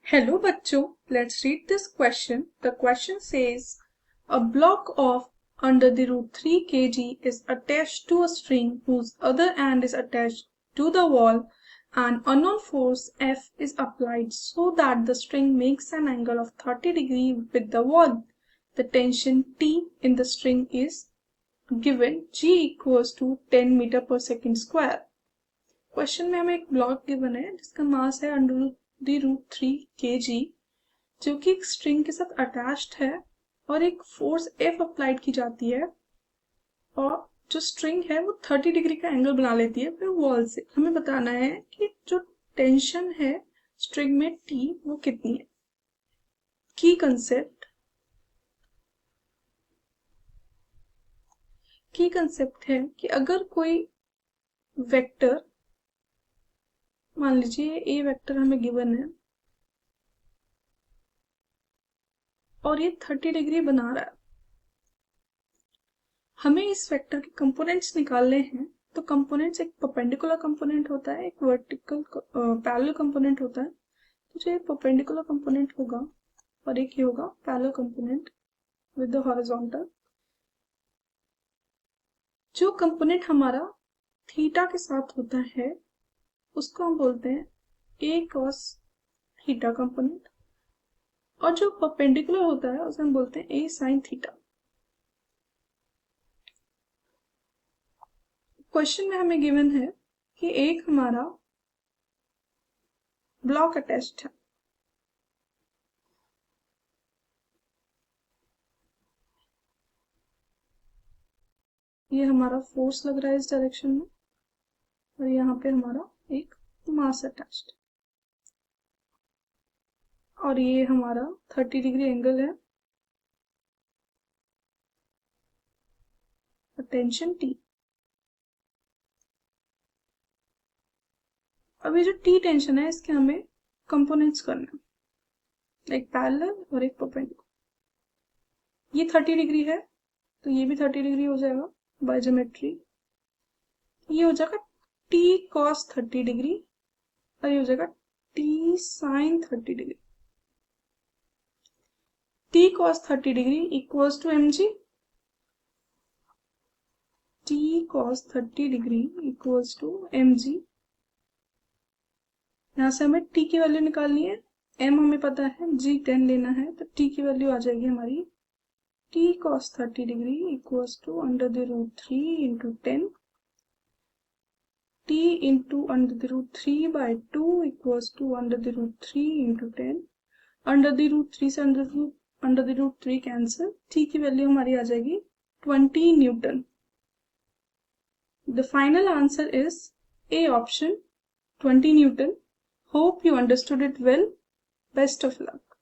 Hello bachcho, let's read this question. The question says, a block of under the root 3 kg is attached to a string whose other end is attached to the wall and unknown force F is applied so that the string makes an angle of 30 degrees with the wall. The tension T in the string is given G equals to 10 metre पर second square. Question में हमें एक block given है जिसका मास है under the root 3 kg जो कि एक स्ट्रिंग के साथ अटैच्ड है और एक फोर्स F अप्लाइड की जाती है और जो स्ट्रिंग है वो 30 डिग्री का एंगल बना लेती है फिर वॉल से। हमें बताना है कि जो टेंशन है स्ट्रिंग में T वो कितनी है। की कंसेप्ट है कि अगर कोई वेक्टर, मान लीजिए ए वेक्टर हमें गिवन है और ये 30 डिग्री बना रहा है, हमें इस वेक्टर के कंपोनेंट्स निकालने हैं। तो कंपोनेंट्स एक परपेंडिकुलर कंपोनेंट होता है, एक वर्टिकल पैरेलल कंपोनेंट होता है। तो जो परपेंडिकुलर कंपोनेंट होगा और एक ये होगा parallel component with the horizontal. जो कंपोनेंट हमारा थीटा के साथ होता है उसको हम बोलते हैं ए कॉस थीटा कंपोनेंट और जो परपेंडिकुलर होता है उसे हम बोलते हैं ए साइन थीटा। क्वेश्चन में हमें गिवन है कि एक हमारा ब्लॉक अटैच्ड है, ये हमारा फोर्स लग रहा है इस डायरेक्शन में और यहाँ पे हमारा एक मास अटैच्ड और ये हमारा 30 डिग्री एंगल है, टेंशन T। अब ये जो T टेंशन है इसके हमें कंपोनेंट्स करना, एक पैरेलल और एक परपेंडिकुलर। ये 30 डिग्री है तो ये भी 30 डिग्री हो जाएगा बाय ज्योमेट्री। ये हो जाएगा T cos 30 डिग्री और ये हो जाएगा T sin 30 degree. T cos 30 degree equals to mg, T cos 30 degree equals to mg। यहाँ से हमें T की वैल्यू निकालनी है, m हमें पता है, G 10 लेना है तो T की वैल्यू आ जाएगी हमारी T cos 30 degree equals to under the root 3 into 10 T into under the root 3 by 2 equals to under the root 3 into 10। Under the root 3 से under the root 3 cancel, T की value हमारी आ जाएगी 20 newton. The final answer is A option, 20 Newton. Hope you understood it well. Best of luck.